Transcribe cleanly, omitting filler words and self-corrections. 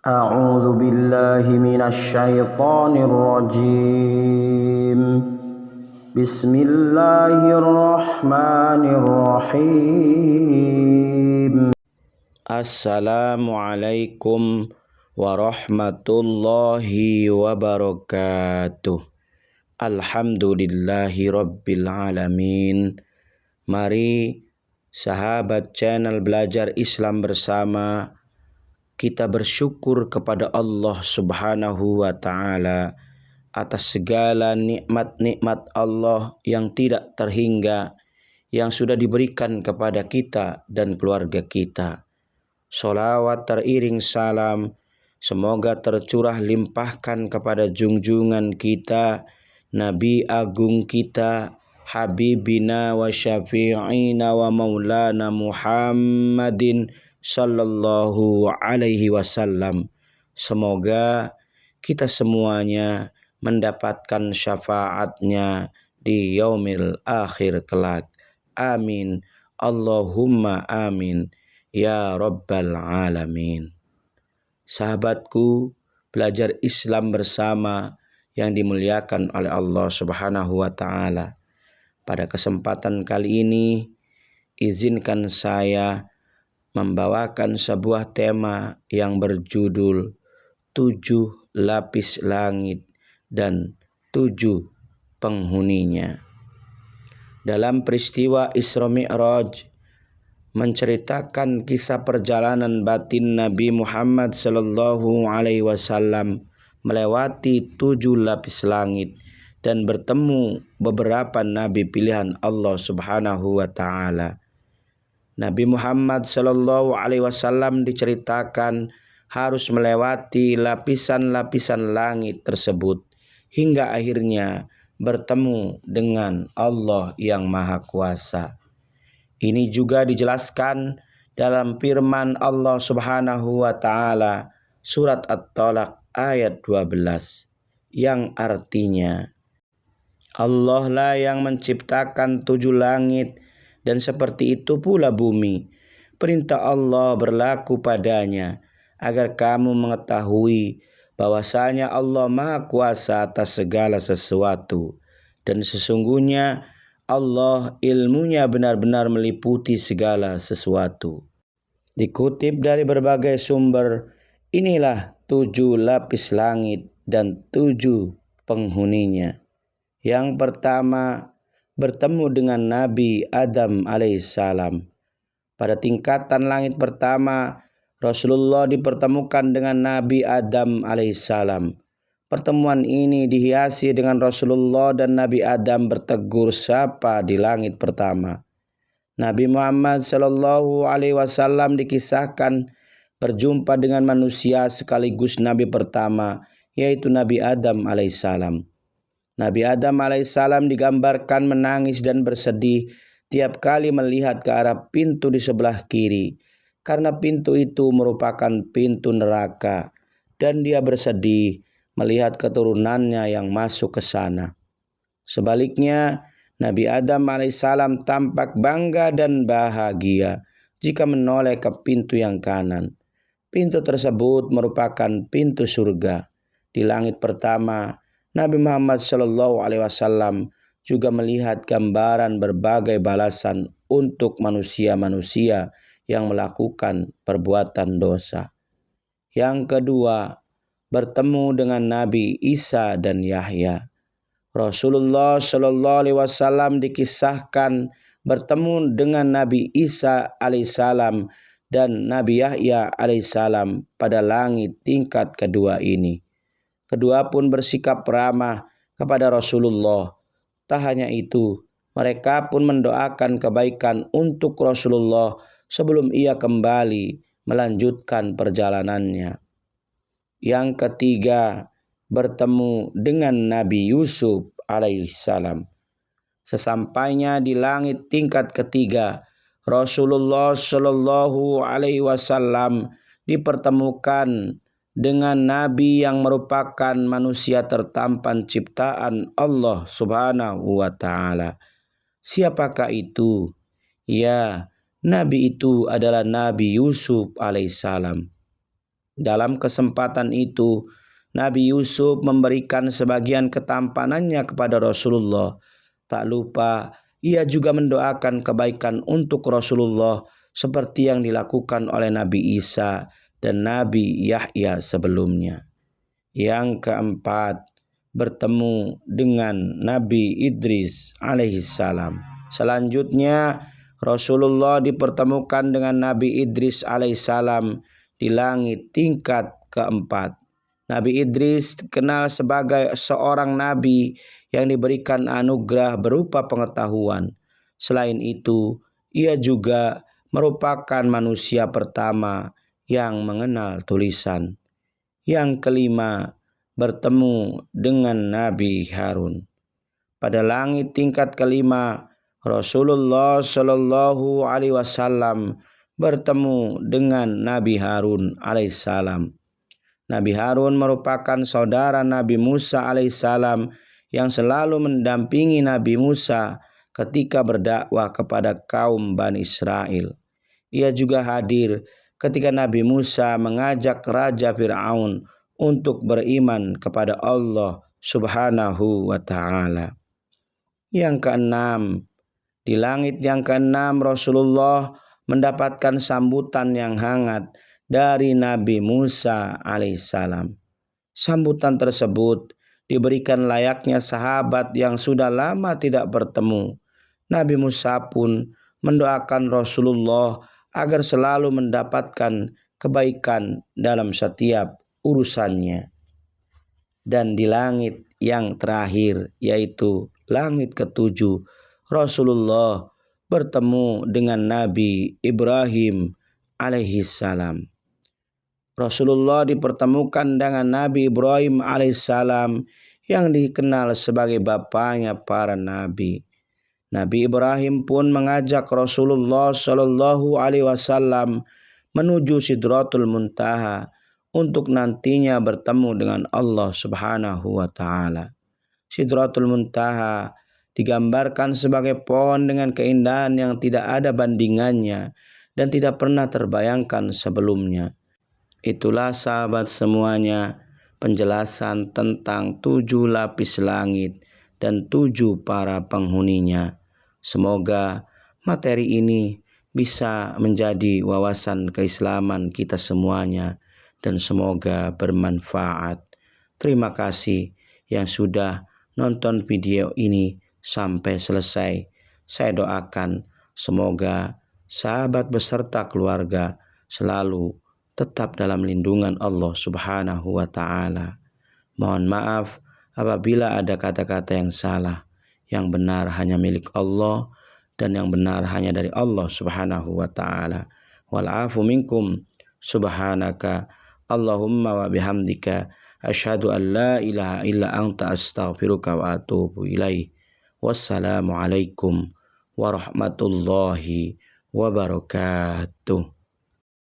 أعوذ بالله من الشيطان الرجيم بسم الله الرحمن الرحيم Assalamualaikum warahmatullahi wabarakatuh. Alhamdulillahi rabbil alamin. Mari sahabat channel Belajar Islam Bersama, kita bersyukur kepada Allah Subhanahu wa Ta'ala atas segala nikmat-nikmat Allah yang tidak terhingga yang sudah diberikan kepada kita dan keluarga kita. Sholawat teriring salam semoga tercurah limpahkan kepada junjungan kita, Nabi Agung kita, Habibina wa Syafi'ina wa Maulana Muhammadin Sallallahu alaihi wasallam. Semoga kita semuanya mendapatkan syafaatnya di yaumil akhir kelak. Amin. Allahumma amin. Ya Rabbal Alamin. Sahabatku, belajar Islam bersama yang dimuliakan oleh Allah Subhanahu wa Ta'ala. Pada kesempatan kali ini, izinkan saya membawakan sebuah tema yang berjudul 7 lapis langit dan 7 penghuninya. Dalam peristiwa Isra Mi'raj menceritakan kisah perjalanan batin Nabi Muhammad sallallahu alaihi wasallam melewati 7 lapis langit dan bertemu beberapa nabi pilihan Allah Subhanahu wa Ta'ala. Nabi Muhammad sallallahu alaihi wasallam diceritakan harus melewati lapisan-lapisan langit tersebut hingga akhirnya bertemu dengan Allah yang Maha Kuasa. Ini juga dijelaskan dalam firman Allah Subhanahu wa Ta'ala surat At-Talaq ayat 12 yang artinya, Allah lah yang menciptakan 7 langit dan seperti itu pula bumi. Perintah Allah berlaku padanya agar kamu mengetahui bahwasanya Allah Maha Kuasa atas segala sesuatu, dan sesungguhnya Allah ilmunya benar-benar meliputi segala sesuatu. Dikutip dari berbagai sumber, inilah 7 lapis langit dan 7 penghuninya. Yang pertama, bertemu dengan Nabi Adam alaihissalam. Pada tingkatan langit pertama, Rasulullah dipertemukan dengan Nabi Adam alaihissalam. Pertemuan ini dihiasi dengan Rasulullah dan Nabi Adam bertegur sapa di langit pertama. Nabi Muhammad sallallahu alaihi wasallam dikisahkan berjumpa dengan manusia sekaligus Nabi pertama, yaitu Nabi Adam alaihissalam. Nabi Adam alaihissalam digambarkan menangis dan bersedih tiap kali melihat ke arah pintu di sebelah kiri, karena pintu itu merupakan pintu neraka, dan dia bersedih melihat keturunannya yang masuk ke sana. Sebaliknya, Nabi Adam alaihissalam tampak bangga dan bahagia jika menoleh ke pintu yang kanan. Pintu tersebut merupakan pintu surga. Di langit pertama, Nabi Muhammad sallallahu alaihi wasallam juga melihat gambaran berbagai balasan untuk manusia-manusia yang melakukan perbuatan dosa. Yang kedua, bertemu dengan Nabi Isa dan Yahya. Rasulullah sallallahu alaihi wasallam dikisahkan bertemu dengan Nabi Isa alaihissalam dan Nabi Yahya alaihissalam pada langit tingkat kedua ini. Kedua pun bersikap ramah kepada Rasulullah. Tak hanya itu, mereka pun mendoakan kebaikan untuk Rasulullah sebelum ia kembali melanjutkan perjalanannya. Yang ketiga, bertemu dengan Nabi Yusuf alaihissalam. Sesampainya di langit tingkat ketiga, Rasulullah sallallahu alaihi wasallam dipertemukan dengan Nabi yang merupakan manusia tertampan ciptaan Allah Subhanahu wa Ta'ala. Siapakah itu? Ya, Nabi itu adalah Nabi Yusuf alaihissalam. Dalam kesempatan itu, Nabi Yusuf memberikan sebagian ketampanannya kepada Rasulullah. Tak lupa, ia juga mendoakan kebaikan untuk Rasulullah seperti yang dilakukan oleh Nabi Isa dan Nabi Yahya sebelumnya. Yang keempat, bertemu dengan Nabi Idris alaihissalam. Selanjutnya, Rasulullah dipertemukan dengan Nabi Idris alaihissalam di langit tingkat keempat. Nabi Idris dikenal sebagai seorang nabi yang diberikan anugerah berupa pengetahuan. Selain itu, ia juga merupakan manusia pertama yang mengenal tulisan. Yang kelima, bertemu dengan Nabi Harun. Pada langit tingkat kelima, Rasulullah Shallallahu Alaihi Wasallam bertemu dengan Nabi Harun alaihissalam. Nabi Harun merupakan saudara Nabi Musa alaihissalam yang selalu mendampingi Nabi Musa ketika berdakwah kepada kaum Bani Israel. Ia juga hadir ketika Nabi Musa mengajak Raja Fir'aun untuk beriman kepada Allah Subhanahu wa Ta'ala. Yang keenam, di langit yang keenam Rasulullah mendapatkan sambutan yang hangat dari Nabi Musa alaihissalam. Sambutan tersebut diberikan layaknya sahabat yang sudah lama tidak bertemu. Nabi Musa pun mendoakan Rasulullah agar selalu mendapatkan kebaikan dalam setiap urusannya. Dan di langit yang terakhir, yaitu langit ketujuh, Rasulullah bertemu dengan Nabi Ibrahim alaihissalam. Rasulullah dipertemukan dengan Nabi Ibrahim alaihissalam yang dikenal sebagai bapaknya para nabi. Nabi Ibrahim pun mengajak Rasulullah Shallallahu Alaihi Wasallam menuju Sidratul Muntaha untuk nantinya bertemu dengan Allah Subhanahu wa Ta'ala. Sidratul Muntaha digambarkan sebagai pohon dengan keindahan yang tidak ada bandingannya dan tidak pernah terbayangkan sebelumnya. Itulah sahabat semuanya penjelasan tentang 7 lapis langit dan 7 para penghuninya. Semoga materi ini bisa menjadi wawasan keislaman kita semuanya dan semoga bermanfaat. Terima kasih yang sudah nonton video ini sampai selesai. Saya doakan semoga sahabat beserta keluarga selalu tetap dalam lindungan Allah Subhanahu wa Ta'ala. Mohon maaf apabila ada kata-kata yang salah. Yang benar hanya milik Allah dan yang benar hanya dari Allah Subhanahu wa Ta'ala. Wal afu minkum subhanaka Allahumma wa bihamdika asyhadu an la ilaha illa anta astaghfiruka wa atubu ilaih. Wassalamualaikum warahmatullahi wabarakatuh.